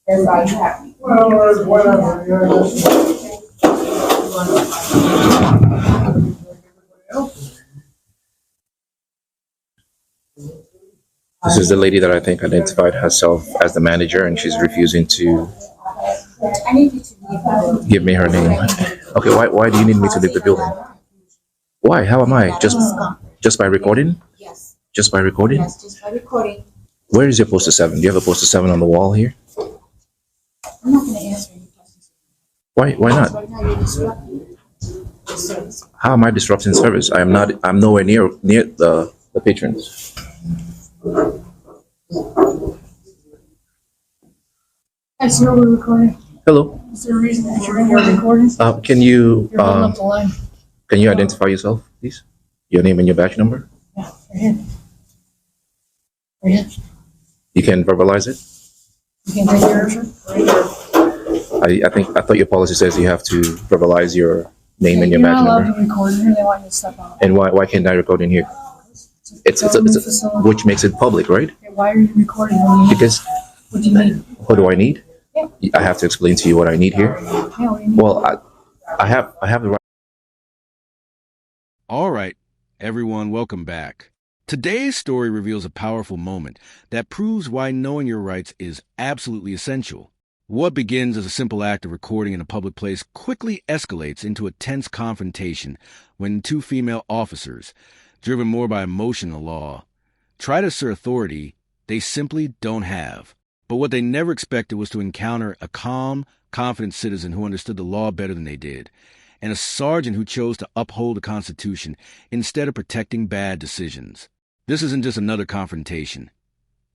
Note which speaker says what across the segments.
Speaker 1: As I have.
Speaker 2: Well, whatever.
Speaker 3: This is the lady that I think identified herself as the manager, and she's refusing to
Speaker 1: I need you to leave.
Speaker 3: give me her name. Okay, why do you need me to leave the building? Why? How am I? Just by recording?
Speaker 1: Yes.
Speaker 3: Just by recording?
Speaker 1: Yes, just by recording.
Speaker 3: Where is your poster 7? Do you have a poster 7 on the wall here?
Speaker 1: I'm not gonna answer any questions.
Speaker 3: Why not?
Speaker 1: Right now, you're disrupting the service.
Speaker 3: How am I disrupting service? I'm nowhere near the patrons.
Speaker 2: I swear we're recording.
Speaker 3: Hello.
Speaker 2: Is there a reason that you're in here recording?
Speaker 3: Can you
Speaker 2: You're holding up the line.
Speaker 3: can you identify yourself, please? Your name and your badge number?
Speaker 2: Yeah, right here. Right here.
Speaker 3: You can verbalize it?
Speaker 2: You can take your picture. Right here.
Speaker 3: I thought your policy says you have to verbalize your name and your
Speaker 2: You're
Speaker 3: badge
Speaker 2: not allowed
Speaker 3: number.
Speaker 2: to record in here. They want you to step out.
Speaker 3: And why can't I record in here? It's
Speaker 2: Government facility.
Speaker 3: which makes it public, right?
Speaker 2: Okay, why are you recording when you need?
Speaker 3: Because
Speaker 2: What do you need?
Speaker 3: what do I need?
Speaker 2: Yeah.
Speaker 3: I have to explain to you what I need here.
Speaker 2: Yeah, what do you need?
Speaker 3: Well, I have the right.
Speaker 4: All right, everyone, welcome back. Today's story reveals a powerful moment that proves why knowing your rights is absolutely essential. What begins as a simple act of recording in a public place quickly escalates into a tense confrontation when two female officers, driven more by emotion than law, try to assert authority they simply don't have. But what they never expected was to encounter a calm, confident citizen who understood the law better than they did, and a sergeant who chose to uphold the Constitution instead of protecting bad decisions. This isn't just another confrontation.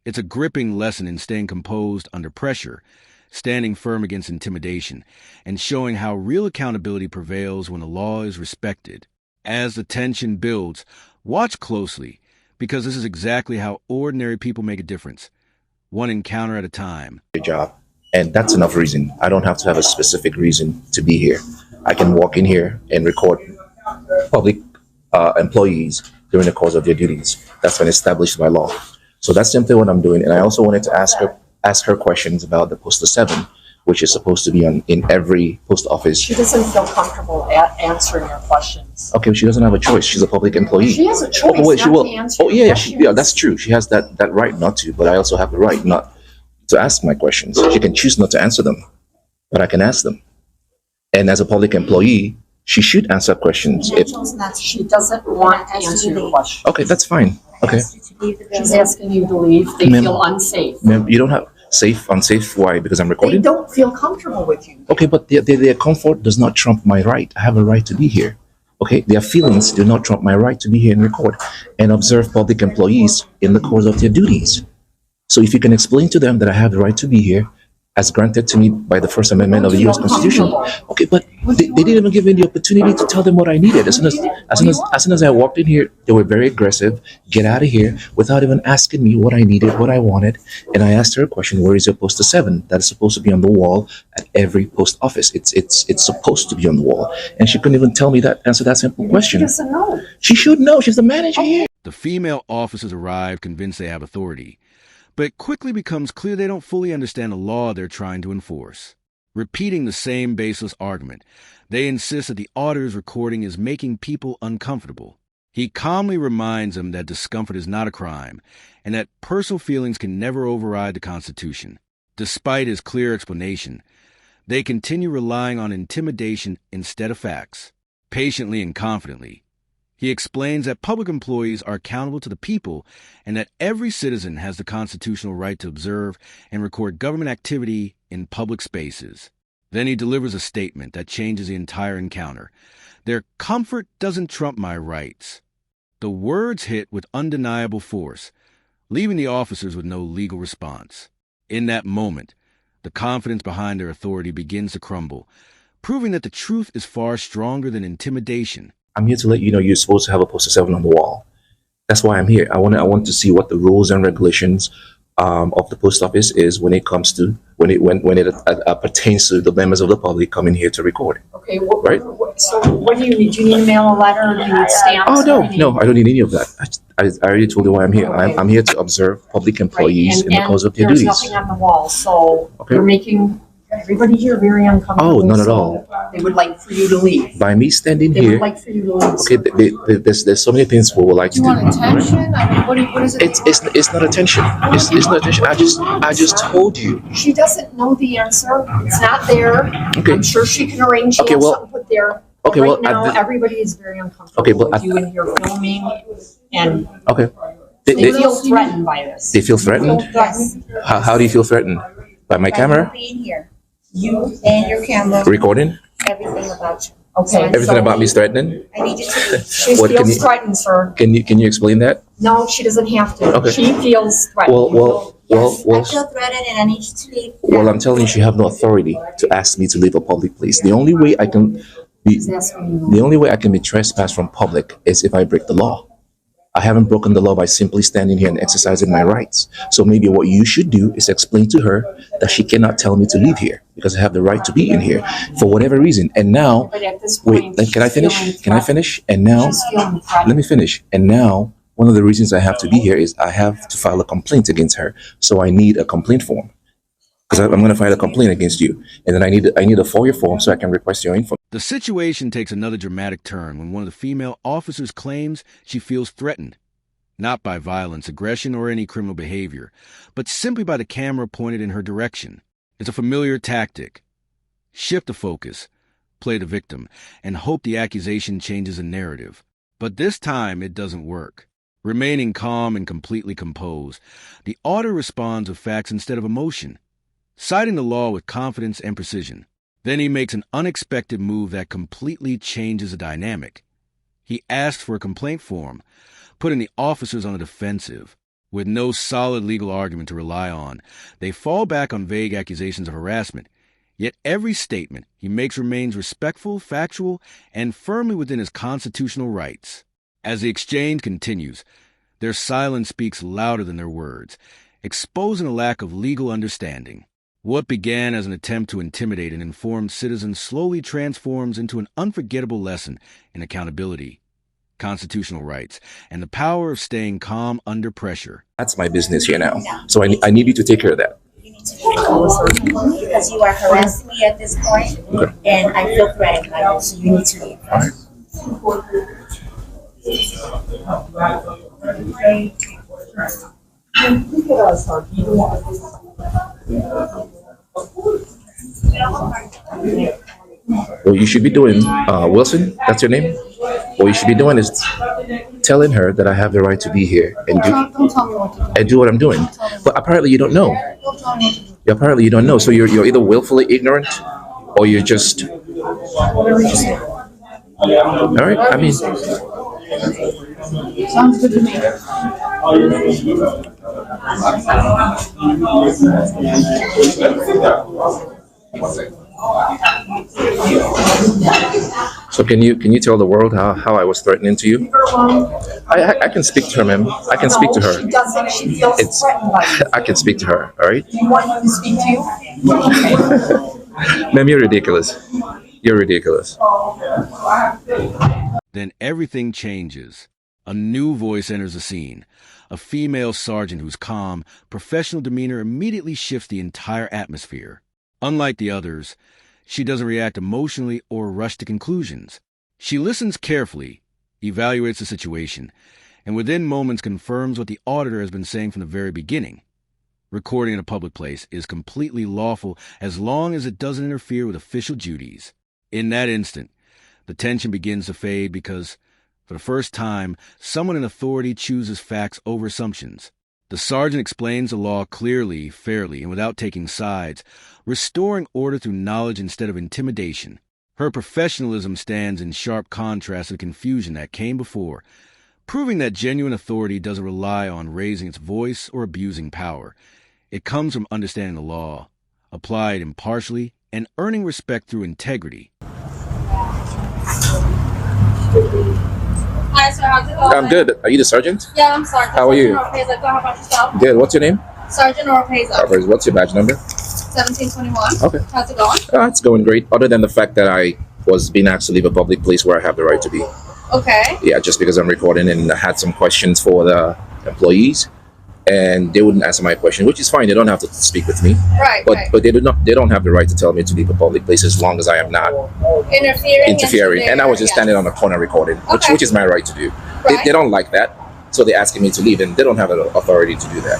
Speaker 4: It's a gripping lesson in staying composed under pressure, standing firm against intimidation, and showing how real accountability prevails when the law is respected. As the tension builds, watch closely, because this is exactly how ordinary people make a difference, one encounter at a time.
Speaker 3: Job, and that's enough reason. I don't have to have a specific reason to be here. I can walk in here and record public employees during the course of their duties. That's been established by law. So that's simply what I'm doing. And I also wanted to ask her questions about the poster 7, which is supposed to be in every post office.
Speaker 5: She doesn't feel comfortable answering your questions.
Speaker 3: Okay, she doesn't have a choice. She's a public employee.
Speaker 5: She has a choice
Speaker 3: Oh, wait, she
Speaker 5: not
Speaker 3: will.
Speaker 5: to answer
Speaker 3: Oh,
Speaker 5: your
Speaker 3: yeah,
Speaker 5: questions.
Speaker 3: yeah, that's true. She has that right not to, but I also have the right not to ask my questions. She can choose not to answer them, but I can ask them. And as a public employee, she should answer questions.
Speaker 5: She doesn't want to answer your question.
Speaker 3: Okay, that's fine. Okay.
Speaker 5: She's asking you to leave. They
Speaker 3: Ma'am.
Speaker 5: feel unsafe.
Speaker 3: Ma'am, you don't have unsafe. Why? Because I'm
Speaker 5: They
Speaker 3: recording?
Speaker 5: don't feel comfortable with you.
Speaker 3: Okay, but their comfort does not trump my right. I have a right to be here. Okay, their feelings do not trump my right to be here and record and observe public employees in the course of their duties. So if you can explain to them that I have the right to be here, as granted to me by the First Amendment of the U.S. Constitution. Okay, but they didn't even give me the opportunity to tell them what I needed. As soon as I walked in here, they were very aggressive. Get out of here, without even asking me what I needed, what I wanted. And I asked her a question: where is your poster 7? That is supposed to be on the wall at every post office. It's supposed to be on the wall, and she couldn't even tell me that. Answer that simple
Speaker 5: She
Speaker 3: question.
Speaker 5: doesn't know.
Speaker 3: She should know. She's the manager here.
Speaker 4: The female officers arrive convinced they have authority, but it quickly becomes clear they don't fully understand the law they're trying to enforce. Repeating the same baseless argument, they insist that the auditor's recording is making people uncomfortable. He calmly reminds them that discomfort is not a crime, and that personal feelings can never override the Constitution. Despite his clear explanation, they continue relying on intimidation instead of facts. Patiently and confidently, he explains that public employees are accountable to the people and that every citizen has the constitutional right to observe and record government activity in public spaces. Then he delivers a statement that changes the entire encounter. Their comfort doesn't trump my rights. The words hit with undeniable force, leaving the officers with no legal response. In that moment, the confidence behind their authority begins to crumble, proving that the truth is far stronger than intimidation.
Speaker 3: I'm here to let you know you're supposed to have a poster 7 on the wall. That's why I'm here. I want to see what the rules and regulations of the post office is when it comes to when it pertains to the members of the public coming here to record.
Speaker 5: Okay,
Speaker 3: Right.
Speaker 5: so what do you need? Do you need to mail a letter or do you need stamps?
Speaker 3: Oh
Speaker 5: What
Speaker 3: no,
Speaker 5: do you need?
Speaker 3: no, I don't need any of that. I already told you why I'm here.
Speaker 5: Okay.
Speaker 3: I'm here to observe public employees
Speaker 5: Right,
Speaker 3: in the course of their
Speaker 5: there's
Speaker 3: duties.
Speaker 5: nothing on the wall, so
Speaker 3: Okay.
Speaker 5: you're making everybody here very uncomfortable.
Speaker 3: Oh, not at
Speaker 5: so
Speaker 3: all.
Speaker 5: They would like for you to leave.
Speaker 3: By me standing
Speaker 5: They would
Speaker 3: here,
Speaker 5: like for you to leave.
Speaker 3: okay, there's so many things we would like
Speaker 1: Do
Speaker 3: to
Speaker 1: you
Speaker 3: do.
Speaker 1: want
Speaker 3: Right?
Speaker 1: attention? I mean, what is it?
Speaker 3: It's not attention. It's not attention. I just told you.
Speaker 5: She doesn't know the answer. It's not there.
Speaker 3: Okay.
Speaker 5: I'm sure she can arrange. She
Speaker 3: Okay,
Speaker 5: has
Speaker 3: well-
Speaker 5: something put there.
Speaker 3: Okay,
Speaker 5: Right
Speaker 3: well,
Speaker 5: now,
Speaker 3: at the-
Speaker 5: everybody is very uncomfortable
Speaker 3: Okay, but
Speaker 5: with
Speaker 3: at-
Speaker 5: you in here filming, and
Speaker 3: Okay.
Speaker 5: they
Speaker 3: They
Speaker 5: feel threatened by this.
Speaker 3: they feel threatened.
Speaker 1: Yes.
Speaker 3: How do you feel threatened? By my
Speaker 1: By
Speaker 3: camera
Speaker 1: you being here. You and your camera,
Speaker 3: recording?
Speaker 1: everything about you.
Speaker 5: Okay.
Speaker 3: Everything about me is threatening.
Speaker 1: I need you to leave.
Speaker 5: She
Speaker 3: What can
Speaker 5: feels
Speaker 3: you-
Speaker 5: threatened, sir.
Speaker 3: Can you explain that?
Speaker 5: No, she doesn't have to.
Speaker 3: Okay.
Speaker 5: She feels threatened.
Speaker 3: Well,
Speaker 1: Yes, I feel threatened and I need you to leave.
Speaker 3: Well, I'm telling you, you have no authority to ask me to leave a public place. The only way I can be,
Speaker 5: She's asking you.
Speaker 3: the only way I can be trespassed from public is if I break the law. I haven't broken the law by simply standing here and exercising my rights. So maybe what you should do is explain to her that she cannot tell me to leave here because I have the right to be in here for whatever reason. And now,
Speaker 5: But at this
Speaker 3: wait,
Speaker 5: point,
Speaker 3: then can I
Speaker 5: she's feeling
Speaker 3: finish? Can I
Speaker 5: threatened.
Speaker 3: finish? And now,
Speaker 5: She's feeling threatened.
Speaker 3: let me finish. And now, one of the reasons I have to be here is I have to file a complaint against her. So I need a complaint form because I'm going to file a complaint against you, and then I need a FOIA form so I can request your info.
Speaker 4: The situation takes another dramatic turn when one of the female officers claims she feels threatened, not by violence, aggression, or any criminal behavior, but simply by the camera pointed in her direction. It's a familiar tactic. Shift the focus, play the victim, and hope the accusation changes the narrative. But this time it doesn't work. Remaining calm and completely composed, the auditor responds with facts instead of emotion, citing the law with confidence and precision. Then he makes an unexpected move that completely changes the dynamic. He asks for a complaint form, putting the officers on the defensive. With no solid legal argument to rely on, they fall back on vague accusations of harassment. Yet every statement he makes remains respectful, factual, and firmly within his constitutional rights. As the exchange continues, their silence speaks louder than their words, exposing a lack of legal understanding. What began as an attempt to intimidate an informed citizen slowly transforms into an unforgettable lesson in accountability, constitutional rights, and the power of staying calm under pressure.
Speaker 3: That's my business here now. So I need you to take care of that.
Speaker 1: You need to leave because you are harassing me at this point, and I feel threatened by you, so you need to leave.
Speaker 5: Look at us, Harvey.
Speaker 3: What you should be doing, Wilson, that's your name? What you should be doing is telling her that I have the right to be here and
Speaker 1: Don't tell me what to do.
Speaker 3: do what I'm doing. But apparently you don't know.
Speaker 1: Don't tell me what to do.
Speaker 3: Apparently you don't know. So you're either willfully ignorant or you're just,
Speaker 1: Whatever you say.
Speaker 3: all right? I mean,
Speaker 1: Sounds good to me.
Speaker 3: so can you tell the world how I was threatening to you? I can speak to her, ma'am. I can speak to
Speaker 5: No,
Speaker 3: her.
Speaker 5: she doesn't. She feels
Speaker 3: It's-
Speaker 5: threatened by you.
Speaker 3: I can speak to her, all right?
Speaker 5: Do you want him to speak to you?
Speaker 3: Ma'am, you're ridiculous. You're ridiculous.
Speaker 4: Then everything changes. A new voice enters the scene. A female sergeant whose calm, professional demeanor immediately shifts the entire atmosphere. Unlike the others, she doesn't react emotionally or rush to conclusions. She listens carefully, evaluates the situation, and within moments confirms what the auditor has been saying from the very beginning. Recording in a public place is completely lawful as long as it doesn't interfere with official duties. In that instant, the tension begins to fade because, for the first time, someone in authority chooses facts over assumptions. The sergeant explains the law clearly, fairly, and without taking sides, restoring order through knowledge instead of intimidation. Her professionalism stands in sharp contrast to the confusion that came before, proving that genuine authority doesn't rely on raising its voice or abusing power. It comes from understanding the law, applied impartially, and earning respect through integrity.
Speaker 6: Hi, sir. How's it going?
Speaker 3: I'm good. Are you the sergeant?
Speaker 6: Yeah, I'm sorry.
Speaker 3: How are you?
Speaker 6: Okay, so go. How about yourself?
Speaker 3: Good. What's your name?
Speaker 6: Sergeant Oropeza,
Speaker 3: What's your badge number?
Speaker 6: 1721.
Speaker 3: Okay.
Speaker 6: How's it going?
Speaker 3: It's going great. Other than the fact that I was being asked to leave a public place where I have the right to be.
Speaker 6: Okay.
Speaker 3: Yeah, just because I'm recording and I had some questions for the employees, and they wouldn't answer my question, which is fine. They don't have to speak with me.
Speaker 6: Right.
Speaker 3: But they don't have the right to tell me to leave a public place as long as I am not
Speaker 6: Interfering.
Speaker 3: And I was just standing on the corner recording,
Speaker 6: Okay.
Speaker 3: which is my right to do.
Speaker 6: Right.
Speaker 3: They don't like that, so they're asking me to leave, and they don't have the authority to do that.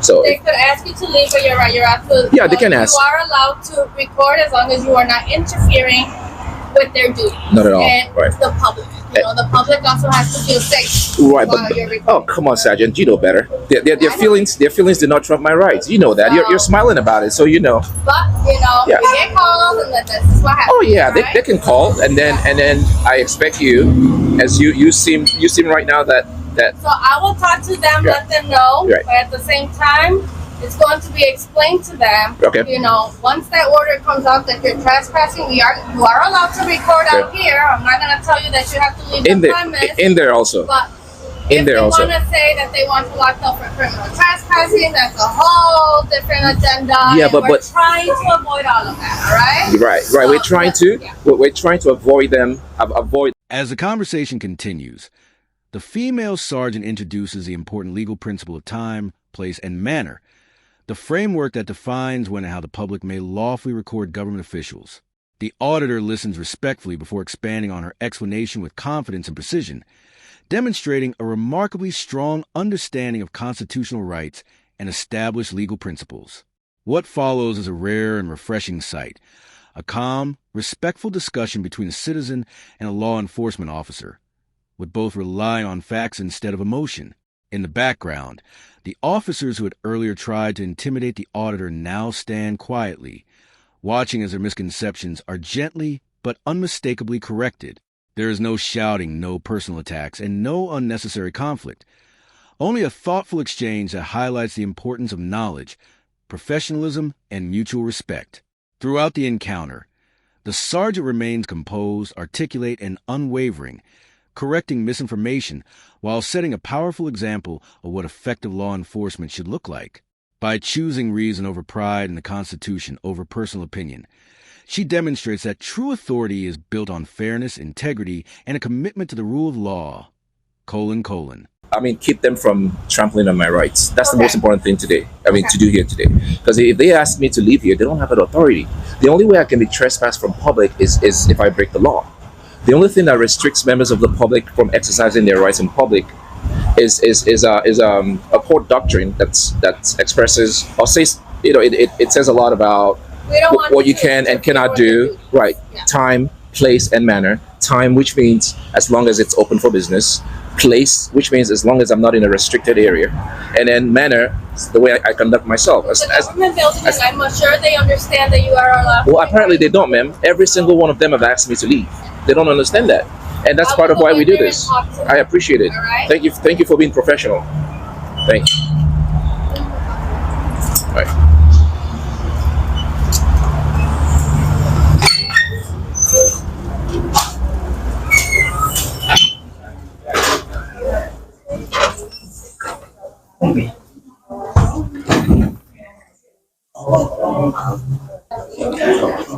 Speaker 3: So
Speaker 6: They could ask you to leave, but you're right. You're absolutely.
Speaker 3: Yeah, they can ask.
Speaker 6: You are allowed to record as long as you are not interfering with their duties.
Speaker 3: Not at all.
Speaker 6: And
Speaker 3: Right.
Speaker 6: the public. The public also has to feel safe.
Speaker 3: right,
Speaker 6: while you're
Speaker 3: but
Speaker 6: recording.
Speaker 3: oh, come on, Sergeant, you know better. Their feelings do not trump my rights. You know that. You're smiling about it, so you know.
Speaker 6: But
Speaker 3: Yeah.
Speaker 6: we get calls, and then this is what happens.
Speaker 3: Oh yeah,
Speaker 6: right?
Speaker 3: they can call, and then I expect you, as you seem right now that
Speaker 6: So I will talk to them,
Speaker 3: Yeah.
Speaker 6: let them know,
Speaker 3: Right.
Speaker 6: but at the same time, it's going to be explained to them.
Speaker 3: Okay.
Speaker 6: Once that order comes out that you're trespassing, you are allowed to record out here. I'm not going to tell you that you have to leave
Speaker 3: in
Speaker 6: the
Speaker 3: there
Speaker 6: premise.
Speaker 3: in there also.
Speaker 6: But
Speaker 3: In
Speaker 6: if
Speaker 3: there
Speaker 6: they
Speaker 3: also.
Speaker 6: want to say that they want to lock up for criminal trespassing, that's a whole different agenda.
Speaker 3: Yeah,
Speaker 6: and
Speaker 3: but-
Speaker 6: we're trying to avoid all of that. All right.
Speaker 3: Right.
Speaker 6: So,
Speaker 3: We're trying to
Speaker 6: yeah.
Speaker 3: we're trying to avoid them. Avoid.
Speaker 4: As the conversation continues, the female sergeant introduces the important legal principle of time, place, and manner, the framework that defines when and how the public may lawfully record government officials. The auditor listens respectfully before expanding on her explanation with confidence and precision, demonstrating a remarkably strong understanding of constitutional rights and established legal principles. What follows is a rare and refreshing sight, a calm, respectful discussion between a citizen and a law enforcement officer, with both relying on facts instead of emotion. In the background, the officers who had earlier tried to intimidate the auditor now stand quietly, watching as their misconceptions are gently but unmistakably corrected. There is no shouting, no personal attacks, and no unnecessary conflict. Only a thoughtful exchange that highlights the importance of knowledge, professionalism, and mutual respect. Throughout the encounter, the sergeant remains composed, articulate, and unwavering, correcting misinformation while setting a powerful example of what effective law enforcement should look like. By choosing reason over pride and the Constitution over personal opinion, she demonstrates that true authority is built on fairness, integrity, and a commitment to the rule of law. :
Speaker 3: I mean, keep them from trampling on my rights. That's the
Speaker 6: Okay.
Speaker 3: most important thing today. To do here today. Because if they ask me to leave here, they don't have that authority. The only way I can be trespassed from public is if I break the law. The only thing that restricts members of the public from exercising their rights in public is a court doctrine that expresses or says, it says a lot about
Speaker 6: We don't want
Speaker 3: what you
Speaker 6: to
Speaker 3: can and
Speaker 6: interfere
Speaker 3: cannot
Speaker 6: with their
Speaker 3: do.
Speaker 6: duties.
Speaker 3: Right.
Speaker 6: Yeah.
Speaker 3: Time, place, and manner. Time, which means as long as it's open for business. Place, which means as long as I'm not in a restricted area. And then manner, the way I conduct myself.
Speaker 6: The government building, I'm sure they understand that you are allowed.
Speaker 3: Well, apparently they don't, ma'am. Every single one of them have asked me to leave. They don't understand that. And that's
Speaker 6: I
Speaker 3: part
Speaker 6: will
Speaker 3: of why
Speaker 6: go
Speaker 3: we
Speaker 6: in
Speaker 3: do
Speaker 6: there and
Speaker 3: this.
Speaker 6: talk to them.
Speaker 3: I appreciate it.
Speaker 6: All right.
Speaker 3: Thank you for being professional. Thank you. All right.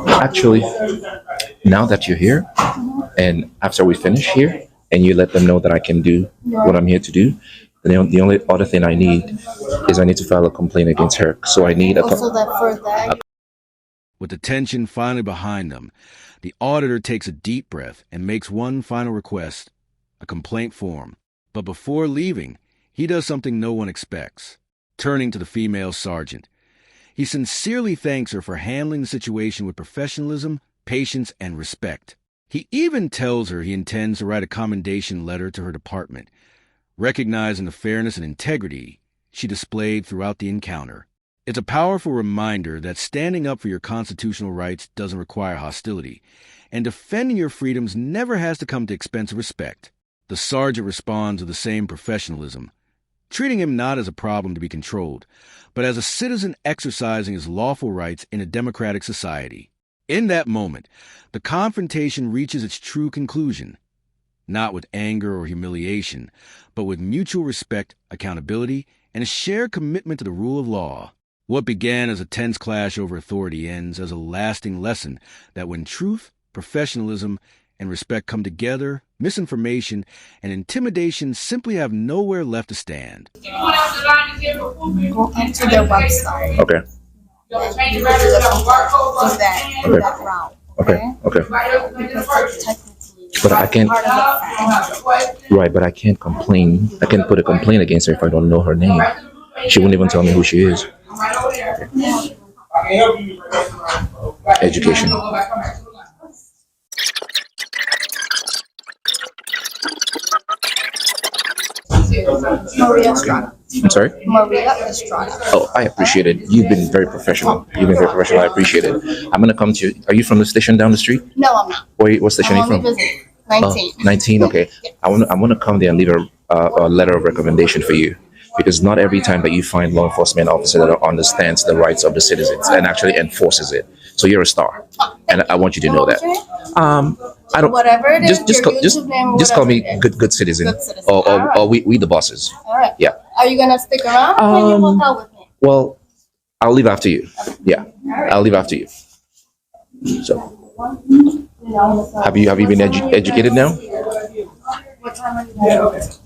Speaker 3: Actually, now that you're here, and after we finish here, and you let them know that I can do what I'm here to do, the only other thing I need is I need to file a complaint against her. So I need
Speaker 6: Also, that for that.
Speaker 4: With the tension finally behind them, the auditor takes a deep breath and makes one final request: a complaint form. But before leaving, he does something no one expects. Turning to the female sergeant, he sincerely thanks her for handling the situation with professionalism, patience, and respect. He even tells her he intends to write a commendation letter to her department, recognizing the fairness and integrity she displayed throughout the encounter. It's a powerful reminder that standing up for your constitutional rights doesn't require hostility, and defending your freedoms never has to come to expense of respect. The sergeant responds with the same professionalism, treating him not as a problem to be controlled, but as a citizen exercising his lawful rights in a democratic society. In that moment, the confrontation reaches its true conclusion, not with anger or humiliation, but with mutual respect, accountability, and a shared commitment to the rule of law. What began as a tense clash over authority ends as a lasting lesson that when truth, professionalism, and respect come together, misinformation and intimidation simply have nowhere left to stand.
Speaker 2: Go into their website.
Speaker 3: Okay.
Speaker 2: Do that route.
Speaker 3: Okay. Okay.
Speaker 2: Because technically,
Speaker 3: But I can't.
Speaker 2: part of the fact.
Speaker 3: Right, but I can't complain. I can't put a complaint against her if I don't know her name. She wouldn't even tell me who she is. Education.
Speaker 2: Maria Estrada.
Speaker 3: I'm sorry?
Speaker 2: Maria Estrada.
Speaker 3: Oh, I appreciate it. You've been very professional. You've been very professional. I appreciate it. I'm gonna come to you. Are you from the station down the street?
Speaker 2: No, I'm not.
Speaker 3: What station are you
Speaker 2: I'm
Speaker 3: from?
Speaker 2: only visiting. 19.
Speaker 3: Oh, 19. Okay. I want to come there and leave a letter of recommendation for you, because not every time that you find law enforcement officer that understands the rights of the citizens and actually enforces it. So you're a star, and I want you to know that. I don't.
Speaker 2: Whatever it is,
Speaker 3: Just
Speaker 2: your
Speaker 3: call,
Speaker 2: YouTube name,
Speaker 3: just call me
Speaker 2: whatever it is.
Speaker 3: good citizen,
Speaker 2: Good citizen.
Speaker 3: or
Speaker 2: Alright.
Speaker 3: we the bosses.
Speaker 2: All right.
Speaker 3: Yeah.
Speaker 2: Are you gonna stick around? Or can you walk out with me?
Speaker 3: Well, I'll leave after you. Yeah, I'll leave after you. So, have you been educated now?
Speaker 2: What time are you guys?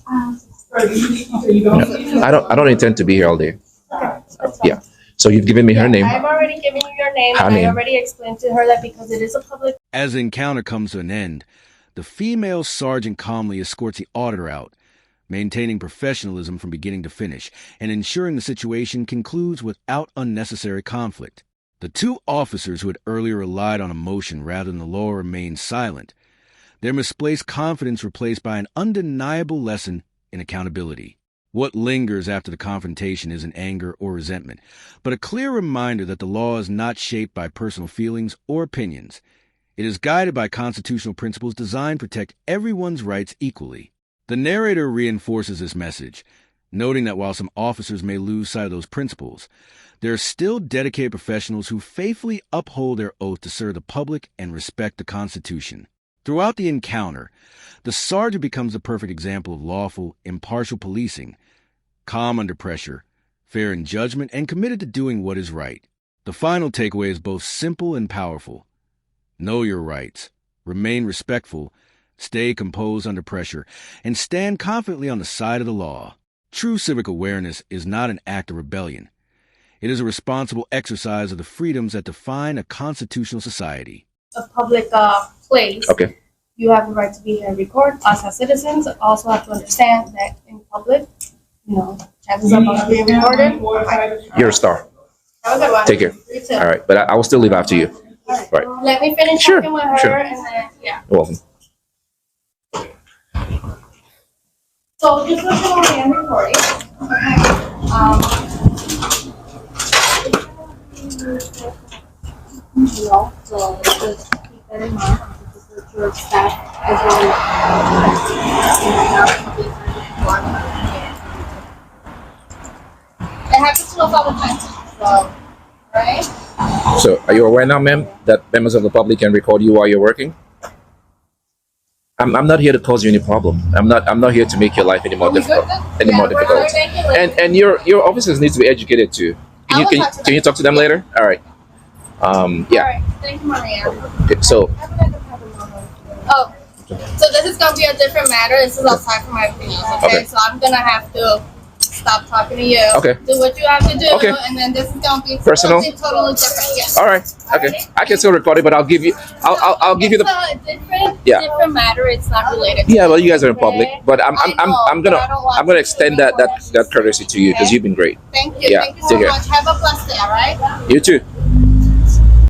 Speaker 3: No. I don't intend to be here all day. Yeah. So you've given me her name.
Speaker 6: I've already given you your name,
Speaker 3: Her
Speaker 6: and
Speaker 3: name.
Speaker 6: I already explained to her that because it is a public.
Speaker 4: As the encounter comes to an end, the female sergeant calmly escorts the auditor out, maintaining professionalism from beginning to finish and ensuring the situation concludes without unnecessary conflict. The two officers who had earlier relied on emotion rather than the law remained silent, their misplaced confidence replaced by an undeniable lesson in accountability. What lingers after the confrontation isn't anger or resentment, but a clear reminder that the law is not shaped by personal feelings or opinions. It is guided by constitutional principles designed to protect everyone's rights equally. The narrator reinforces this message, noting that while some officers may lose sight of those principles, there are still dedicated professionals who faithfully uphold their oath to serve the public and respect the Constitution. Throughout the encounter, the sergeant becomes the perfect example of lawful, impartial policing, calm under pressure, fair in judgment, and committed to doing what is right. The final takeaway is both simple and powerful. Know your rights, remain respectful, stay composed under pressure, and stand confidently on the side of the law. True civic awareness is not an act of rebellion. It is a responsible exercise of the freedoms that define a constitutional society.
Speaker 6: A public place.
Speaker 3: Okay.
Speaker 6: You have the right to be here and record. Us as citizens also have to understand that in public, chances of us being recorded.
Speaker 3: You're a star.
Speaker 6: Have a good one.
Speaker 3: Take care.
Speaker 6: You too.
Speaker 3: All right, but I will still leave after you. Right.
Speaker 6: Let me finish
Speaker 3: Sure,
Speaker 6: talking with her,
Speaker 3: sure.
Speaker 6: and then
Speaker 3: You're welcome.
Speaker 6: So just listen while I am recording. So just keep that in mind. This is your staff as well. It happens to us all the time. So, right?
Speaker 3: So, are you aware now, ma'am, that members of the public can record you while you're working? I'm not here to cause you any problem. I'm not here to make your life any more difficult. Difficult. And your officers need to be educated too. Can you talk to them later? All right. Yeah.
Speaker 6: All right. Thank you, Maria.
Speaker 3: Okay, so
Speaker 6: Oh, so this is gonna be a different matter. This is outside from everything else. Okay.
Speaker 3: Okay.
Speaker 6: So I'm gonna have to stop talking to you.
Speaker 3: Okay.
Speaker 6: Do what you have to do.
Speaker 3: Okay.
Speaker 6: And then this is gonna be
Speaker 3: Personal?
Speaker 6: something totally different. Yes.
Speaker 3: all right. Okay. I can still record it, but I'll give you. I'll give you the.
Speaker 6: It's a different,
Speaker 3: Yeah.
Speaker 6: different matter. It's not related.
Speaker 3: Yeah, well, you guys are in public, but I'm
Speaker 6: I know, but I don't want
Speaker 3: I'm gonna
Speaker 6: to
Speaker 3: extend
Speaker 6: be
Speaker 3: that
Speaker 6: recorded.
Speaker 3: courtety to you because
Speaker 6: Okay.
Speaker 3: you've been great.
Speaker 6: Thank you.
Speaker 3: Yeah,
Speaker 6: Thank you so
Speaker 3: take care.
Speaker 6: much. Have a blessed day. All right.
Speaker 3: You too.